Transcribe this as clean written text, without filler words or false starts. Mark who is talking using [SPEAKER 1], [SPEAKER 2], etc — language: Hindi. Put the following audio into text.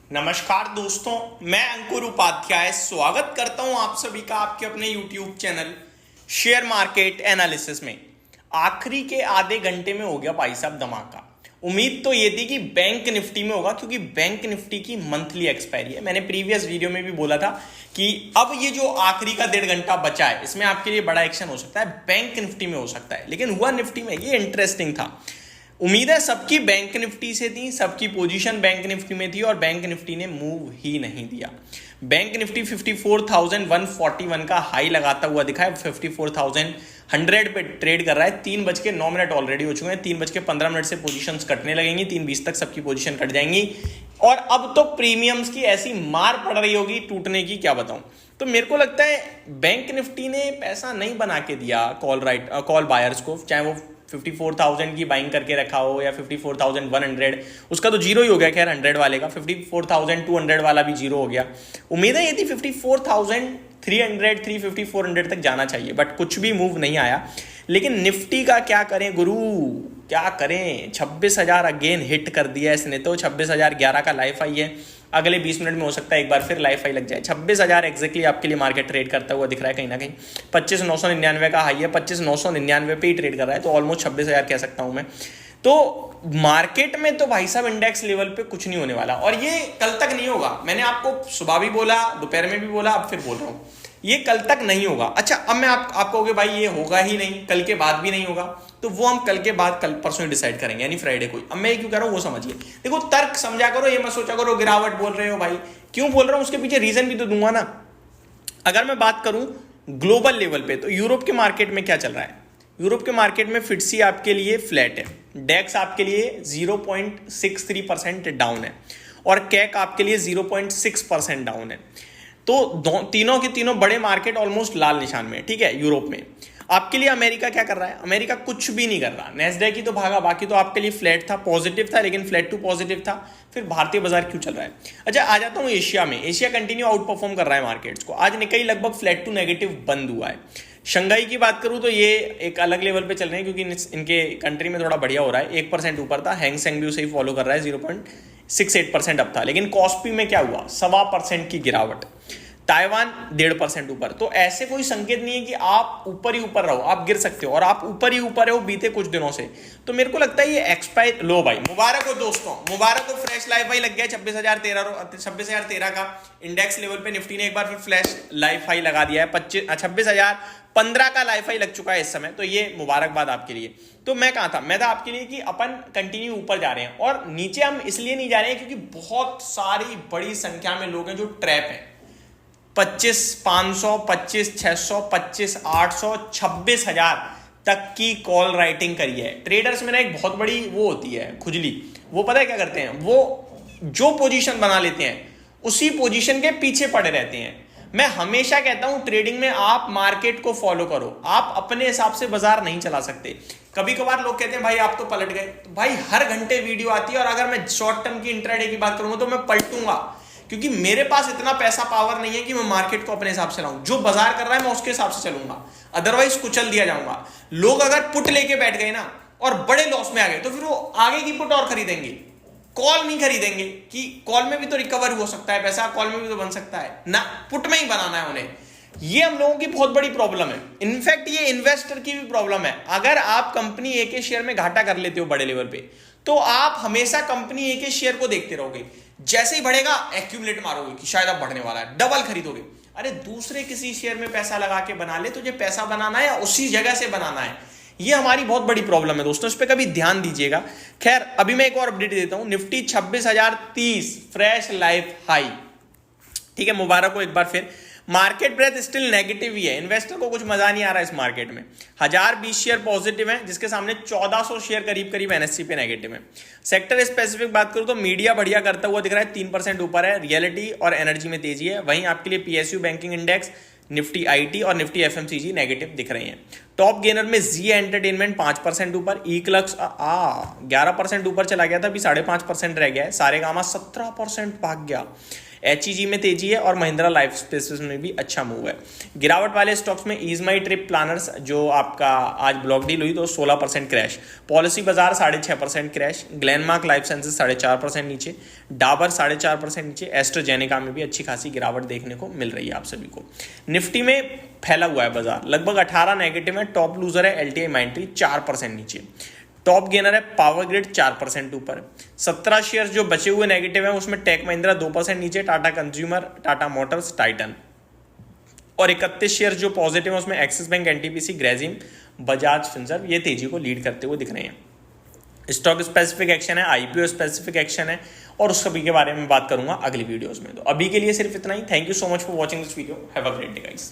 [SPEAKER 1] नमस्कार दोस्तों, मैं अंकुर उपाध्याय स्वागत करता हूं आप सभी का आपके अपने YouTube channel share market analysis में। आखिरी के आधे घंटे में हो गया भाई साहब धमाका। उम्मीद तो ये थी कि बैंक निफ्टी में होगा, क्योंकि बैंक निफ्टी की मंथली एक्सपायरी है। मैंने प्रीवियस वीडियो में भी बोला था कि अब ये जो आखिरी का 1.5 घंटा बचा है, इसमें आपके लिए बड़ा एक्शन हो सकता है, बैंक निफ्टी में हो सकता है। लेकिन हुआ निफ्टी में, ये इंटरेस्टिंग था। उम्मीद है सबकी बैंक निफ्टी से थी, सबकी पोजीशन बैंक निफ्टी में थी और बैंक निफ्टी ने मूव ही नहीं दिया। बैंक निफ्टी 54,141 का हाई लगाता हुआ दिखा है, 54,100 पे ट्रेड कर रहा है। 3:09 ऑलरेडी हो चुके हैं। 3:15 से पोजीशंस कटने लगेंगी, 3:20 तक सबकी पोजीशन कट जाएंगी और अब तो प्रीमियम्स की ऐसी मार पड़ रही होगी टूटने की, क्या बताऊं। तो मेरे को लगता है बैंक निफ्टी ने पैसा नहीं बना के दिया कॉल बायर्स को, चाहे वो 54,000 की बाइंग करके रखा हो या 54,100, उसका तो जीरो ही हो गया। खैर 100 वाले का 54,200 वाला भी जीरो हो गया। उम्मीद है ये थी 54,300, 350, 400 तक जाना चाहिए, बट कुछ भी मूव नहीं आया। लेकिन निफ्टी का क्या करें गुरु, क्या करें। 26,000 अगेन हिट कर दिया इसने तो। 26,011 का लाइफ हाई है। अगले 20 मिनट में हो सकता है एक बार फिर लाइफ हाई लग जाए। 26,000 एग्जैक्टली आपके लिए मार्केट ट्रेड करता हुआ दिख रहा है कहीं ना कहीं। 25,999 का हाई है, 25,999 पे ही ट्रेड कर रहा है, तो ऑलमोस्ट 26,000 कह सकता हूं मैं। तो मार्केट में तो भाई साहब इंडेक्स लेवल पे कुछ नहीं होने वाला, और ये कल तक नहीं होगा। मैंने आपको सुबह भी बोला, दोपहर में भी बोला, अब फिर बोल रहा हूं, ये कल तक नहीं होगा। अच्छा, अब मैं आप कहोगे भाई ये होगा ही नहीं, कल के बाद भी नहीं होगा, तो वो हम कल के बाद कल परसों डिसाइड करेंगे, यानी फ्राइडे को। अब मैं ये क्यों कह रहा हूं वो समझिए। देखो, तर्क समझा करो, ये मत सोचा करो गिरावट बोल रहे हो भाई। क्यों बोल रहा हूं उसके पीछे रीजन भी तो दूंगा ना। अगर मैं बात करूं ग्लोबल लेवल पे, तो यूरोप के मार्केट में क्या चल रहा है। यूरोप के मार्केट में फिट्सी आपके लिए फ्लैट है, डेक्स आपके लिए 0.63% डाउन है और कैक आपके लिए 0.6% डाउन है। तो तीनों के तीनों बड़े मार्केट ऑलमोस्ट लाल निशान में, ठीक है। यूरोप में आपके लिए अमेरिका क्या कर रहा है, अमेरिका कुछ भी नहीं कर रहा। नेस्डैक ही तो भागा, बाकी तो आपके लिए फ्लैट था, पॉजिटिव था, लेकिन फ्लैट टू पॉजिटिव था। फिर भारतीय बाजार क्यों चल रहा है। अच्छा, आ जाता हूं एशिया में। एशिया कंटिन्यू आउट परफॉर्म कर रहा है मार्केट्स को। आज निकाई लगभग फ्लैट टू नेगेटिव बंद हुआ है। शंघाई की बात करूं तो ये एक अलग लेवल पे चल रहे हैं, क्योंकि इनके कंट्री में थोड़ा बढ़िया हो रहा है। 1% ऊपर था, हैंग सेंग भी उसे ही फॉलो कर रहा है, 0.68% अब था। लेकिन कॉस्पी में क्या हुआ, 1.25% की गिरावट। ताइवान 1.5% ऊपर। तो ऐसे कोई संकेत नहीं है कि आप ऊपर ही ऊपर रहो, आप गिर सकते हो, और आप ऊपर ही ऊपर हो बीते कुछ दिनों से। तो मेरे को लगता है ये एक्सपायर लो भाई। मुबारक हो दोस्तों, मुबारक हो, फ्रेश लाइफ हाई लग गया 26,013 का इंडेक्स लेवल पे। निफ्टी ने एक बार फिर फ्लैश लाइफ हाई लगा दिया है, 26,015 का लाइफ हाई लग चुका है इस समय। तो ये मुबारकबाद आपके लिए। तो मैं कहा था, मैं था आपके लिए कि अपन कंटिन्यू ऊपर जा रहे हैं, और नीचे हम इसलिए नहीं जा रहे हैं क्योंकि बहुत सारी बड़ी संख्या में लोग हैं जो ट्रैप हैं। 25,500, 25,600, 25,800, 26,000 तक की कॉल राइटिंग करी है ट्रेडर्स में ना। एक बहुत बड़ी वो होती है खुजली। वो पता है क्या करते हैं, वो जो पोजीशन बना लेते हैं उसी पोजीशन के पीछे पड़े रहते हैं। मैं हमेशा कहता हूं ट्रेडिंग में आप मार्केट को फॉलो करो, आप अपने हिसाब से बाजार नहीं चला सकते। कभी कभार लोग कहते हैं भाई आप तो पलट गए, तो भाई हर घंटे वीडियो आती है, और अगर मैं शॉर्ट टर्म की इंट्राडे की बात करूंगा तो मैं पलटूंगा, क्योंकि मेरे पास इतना पैसा पावर नहीं है कि मैं मार्केट को अपने हिसाब से लाऊं। जो बाजार कर रहा है मैं उसके हिसाब से चलूंगा, अदरवाइज कुचल दिया जाऊंगा। लोग अगर पुट लेके बैठ गए ना और बड़े लॉस में आ गए, तो फिर वो आगे की पुट और खरीदेंगे, कॉल नहीं खरीदेंगे। कि कॉल में भी तो रिकवर हो सकता है पैसा, कॉल में भी तो बन सकता है ना, पुट में ही बनाना है उन्हें। ये हम लोगों की बहुत बड़ी प्रॉब्लम है। इनफैक्ट ये इन्वेस्टर की भी प्रॉब्लम है। अगर आप कंपनी ए के शेयर में घाटा कर लेते हो बड़े लेवल पे, तो आप हमेशा कंपनी ए के शेयर को देखते रहोगे। जैसे ही बढ़ेगा एक्यूमुलेट मारोगे कि शायद अब बढ़ने वाला है, डबल खरीदोगे। अरे दूसरे किसी शेयर में पैसा लगा के बना ले, तुझे पैसा बनाना है या उसी जगह से बनाना है। ये हमारी बहुत बड़ी प्रॉब्लम है दोस्तों, इस पे कभी ध्यान दीजिएगा। खैर, अभी मैं एक और अपडेट देता हूं। निफ्टी 26,030 फ्रेश लाइफ हाई, ठीक है, मुबारक हो एक बार फिर। मार्केट ब्रेथ स्टिल नेगेटिव ही है, इन्वेस्टर को कुछ मजा नहीं आ रहा है इस मार्केट में। 1020 शेयर पॉजिटिव है, जिसके सामने 1400 शेयर करीब करीब एनएससी पे नेगेटिव है। सेक्टर स्पेसिफिक बात करूं तो मीडिया बढ़िया करता हुआ दिख रहा है, 3% ऊपर है। रियलिटी और एनर्जी में तेजी है। वहीं आपके लिए PSU banking index, Nifty IT और निफ्टी एफएमसीजी नेगेटिव दिख रही हैं। टॉप गेनर में जी एंटरटेनमेंट 5% ऊपर, ई क्लक्स 11% ऊपर चला गया था, अभी 5.5% रह गया है। सारेगामा 17% भाग गया। HEG में तेजी है और महिंद्रा लाइफ स्पेसेस में भी अच्छा मूव है। गिरावट वाले स्टॉक्स में ईज माई ट्रिप प्लानर्स जो आपका आज ब्लॉक डील हुई तो 16% क्रैश, पॉलिसी बाजार 6.5% क्रैश, ग्लेनमार्क लाइफ साइंसेज 4.5% नीचे, डाबर 4.5% नीचे, एस्ट्राजेनेका में भी अच्छी खासी गिरावट देखने को मिल रही है आप सभी को। निफ्टी में फैला हुआ है बाजार, लगभग 18 नेगेटिव है, टॉप लूजर है LTI Mindtree 4% नीचे, टॉप गेनर है पावर ग्रिड 4% ऊपर। 17 शेयर जो बचे हुए नेगेटिव हैं उसमें टेक महिंद्रा 2% नीचे, Tata consumer, Tata motors, Titan, और 31 शेयर जो पॉजिटिव है उसमें Axis bank, NTPC, Grasim, Bajaj Finserv ये तेजी को लीड करते हुए दिख रहे हैं। स्टॉक स्पेसिफिक एक्शन है, IPO स्पेसिफिक एक्शन है, और उस सभी के बारे में बात करूंगा अगली वीडियोस में। तो अभी के लिए सिर्फ इतना ही। Thank you so much for watching this video. Have a great day guys.